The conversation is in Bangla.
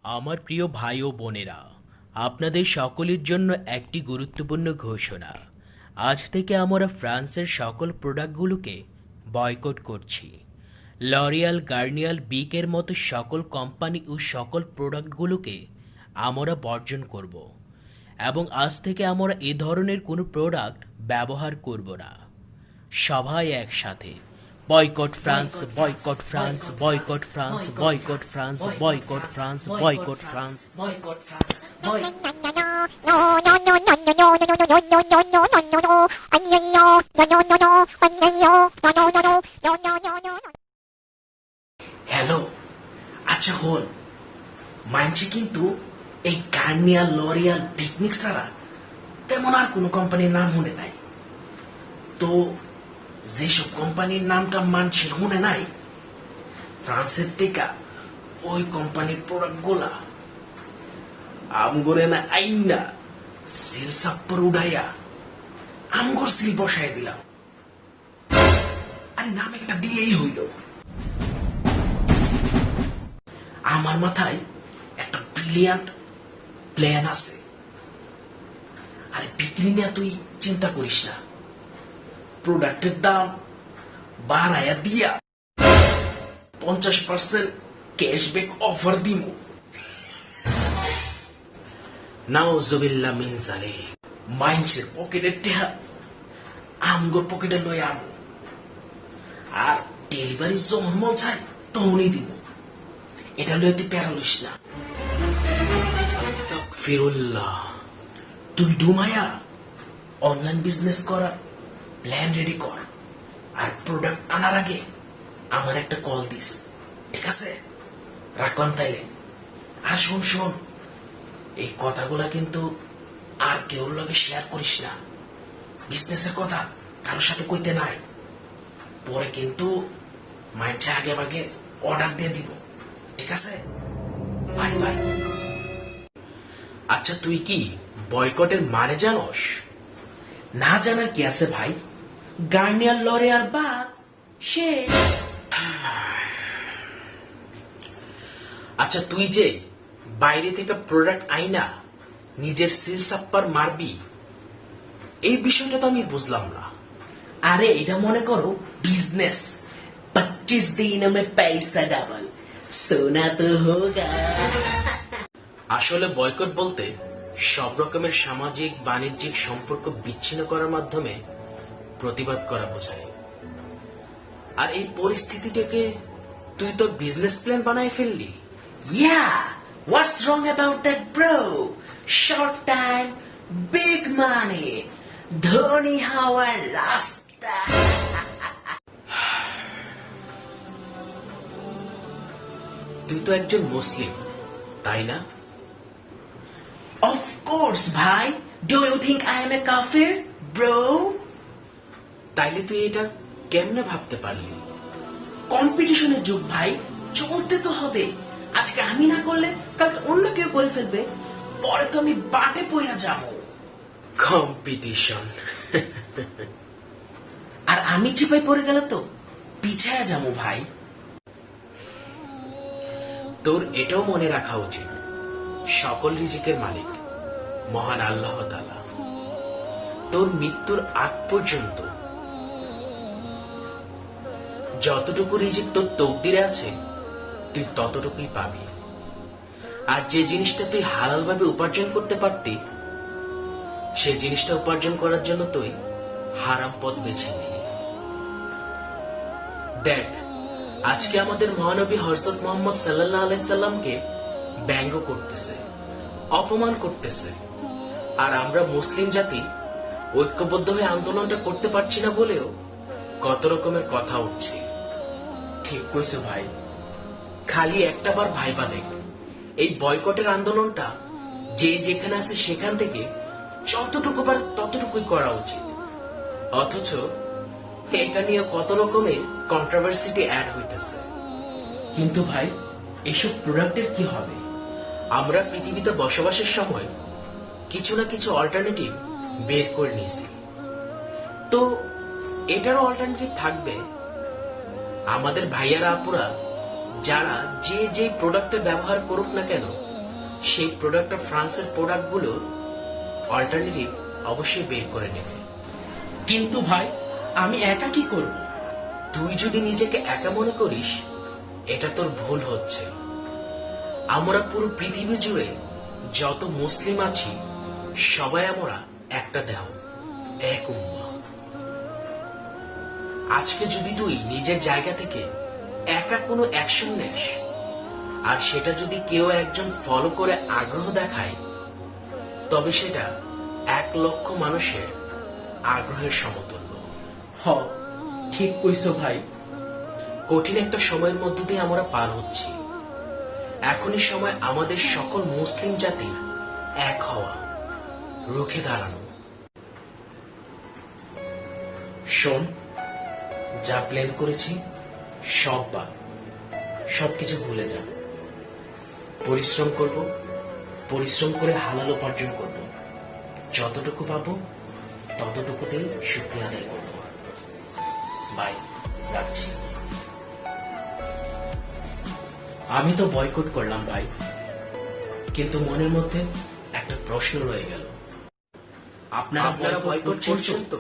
আমার প্রিয় ভাই ও বোনেরা, আপনাদের সকলের জন্য একটি গুরুত্বপূর্ণ ঘোষণা। আজ থেকে আমরা ফ্রান্সের সকল প্রোডাক্টগুলোকে বয়কট করছি। লরিয়াল, গার্নিয়াল, বিকের মতো সকল কোম্পানি ও সকল প্রোডাক্টগুলোকে আমরা বর্জন করব এবং আজ থেকে আমরা এ ধরনের কোনো প্রোডাক্ট ব্যবহার করব না। সবাই একসাথে boycott France, boycott France, boycott France, boycott France, boycott France, boycott France, boycott France, hello, আচ্ছা হন, মানছি কিন্তু এই গার্নিয়ার, লরিয়াল, পিকনিক ছাড়া তেমন আর কোনো কোম্পানির নাম শুনে নাই। তো যেসব কোম্পানির নামটা মানছি শুনে নাই, ফ্রান্সের থেকে ওই কোম্পানির প্রোডাক্ট গুলা আমগরে না আইনা সিল সাপ্পর উড়াইয়া আমগর সিল বসাই দিলাম। আরে নাম একটা দিলেই হইল। আমার মাথায় একটা ব্রিলিয়ান্ট প্ল্যান আছে। আরে বিক্রি নিয়ে তুই চিন্তা করিস না, প্রোডাক্টের দাম বাড়াইয়া দিয়া 50% ক্যাশব্যাক অফার দিব। নাউজুবিল্লাহ মিন জালিক। মাইন্সের পকেটের টেহা আমগর পকেটে লই আমু, আর ডেলিভারি যখন মন চায় তখনই দিব। এটা লইয়া তুই প্যারা লইস না। আস্তাগফিরুল্লাহ। তুই ডুমায়া অনলাইন বিজনেস করার প্ল্যান রেডি কর, আর প্রোডাক্ট আনার আগে আমার একটা কল দিস, ঠিক আছে? রাখলাম তাইলে। আর শোন শোন, এই কথাগুলা কিন্তু আর কেউর লগে শেয়ার করিস না। বিজনেসের কথা কারোর সাথে কইতে নাই, পরে কিন্তু মাইনছে আগে ভাগে অর্ডার দিয়ে দিব, ঠিক আছে? Bye bye. আচ্ছা, তুই কি বয়কটের মানে জানোস? না জানার কি আছে ভাই, গার্নিয়ার, লরিয়াল বা সে। আচ্ছা, তুই যে বাইরে থেকে প্রোডাক্ট আইনা নিজের সিল সাপ্পার মারবি, এই বিষয়টা তো আমি বুঝলাম না। আরে এটা মনে করো বিজনেস, 25 দিন মে পয়সা ডাবল, সোনা তো হোগা। আসলে বয়কট বলতে সব রকমের সামাজিক বাণিজ্যিক সম্পর্ক বিচ্ছিন্ন করার মাধ্যমে প্রতিবাদ করা বোঝায়। আর এই পরিস্থিতিটাকে তুই তো বিজনেস প্ল্যান বানায় ফেললি। Yeah, what's wrong about that bro? Short time, big money, ধনী হওয়ার রাস্তা। তুই তো একজন মুসলিম, তাই না? Of course, ভাই। Do you think I am a kafir, bro? তাইলে তুই এটা কেমনে ভাবতে পারলি? কম্পিটিশনের যুগ ভাই, চলতে তো হবে। আজকে আমি না করলে কালকে অন্য কেউ করে ফেলবে, পরে তো আমি বাটে পড়ে যাব। কম্পিটিশন। আর আমি চিপাই পড়ে গেলে তো পিছায়া যাবো ভাই। তোর এটাও মনে রাখা উচিত, সকল রিজিকের মালিক মহান আল্লাহ তাআলা। তোর মৃত্যুর আগ পর্যন্ত যতটুকু রিজিক তোর তকদিরে আছে তুই ততটুকুই পাবি। আর যে জিনিসটা তুই হালাল ভাবে উপার্জন করতে পারতি, সে জিনিসটা উপার্জন করার জন্য তুই হারাম পথ বেছে নিলি। দেখ, আজকে আমাদের মহানবী হযরত মুহাম্মদ সাল্লাল্লাহু আলাইহি সাল্লামকে ব্যঙ্গ করতেছে, অপমান করতেছে, আর আমরা মুসলিম জাতি ঐক্যবদ্ধ হয়ে আন্দোলনটা করতে পারছি না বলেও কত রকমের কথা উঠছে। ঠিক কইছো ভাই। খালি একটা বার ভাইবা দেখ, এই বয়কটের আন্দোলনটা যে যেখানে আছে সেখান থেকে যতটুকু পারে ততটুকুই করা উচিত। অথচ এটা নিয়ে কত রকমের কন্ট্রোভার্সিটি অ্যাড হইতেছে। কিন্তু ভাই, এসব প্রোডাক্টের কি হবে? আমরা পৃথিবীতে বসবাসের সময় কিছু না কিছু অল্টারনেটিভ বের করে নিয়েছি, তো এটারও অল্টারনেটিভ থাকবে। আমাদের ভাইয়ারা আপুরা যারা যে যে প্রোডাক্টে ব্যবহার করুক না কেন, সেই প্রোডাক্ট ফ্রান্সের প্রোডাক্টগুলো অল্টারনেটিভ অবশ্যই বের করে নেবে। কিন্তু ভাই আমি একা কি করব? তুই যদি নিজেকে একা মনে করিস, এটা তোর ভুল হচ্ছে। আমরা পুরো পৃথিবী জুড়ে যত মুসলিম আছি, সবাই আমরা একটা দেহ, এক উম্মাহ। আজকে যদি তুই নিজের জায়গা থেকে একা কোনো অ্যাকশন নেস, আর সেটা যদি কেউ একজন ফলো করে আগ্রহ দেখায়, তবে সেটা 1,00,000 মানুষের আগ্রহের সমতুল্য। হ, ঠিক কইছো ভাই। কঠিন একটা সময়ের মধ্য দিয়ে আমরা পার হচ্ছি। এখনই সময় আমাদের সকল মুসলিম জাতির এক হওয়া, রুখে দাঁড়ানো। শোন, যা প্ল্যান করেছি সব বাদ, সবকিছু ভুলে যা। পরিশ্রম করব, পরিশ্রম করে হালাল উপার্জন করব। যতটুকু পাবো ততটুকুতেই শুকরিয়া আদায় করব। বাই, রাখছি। আমি তো বয়কট করলাম ভাই, কিন্তু মনের মধ্যে একটা প্রশ্ন রয়ে গেল। আপনারা বয়কট করছেন তো?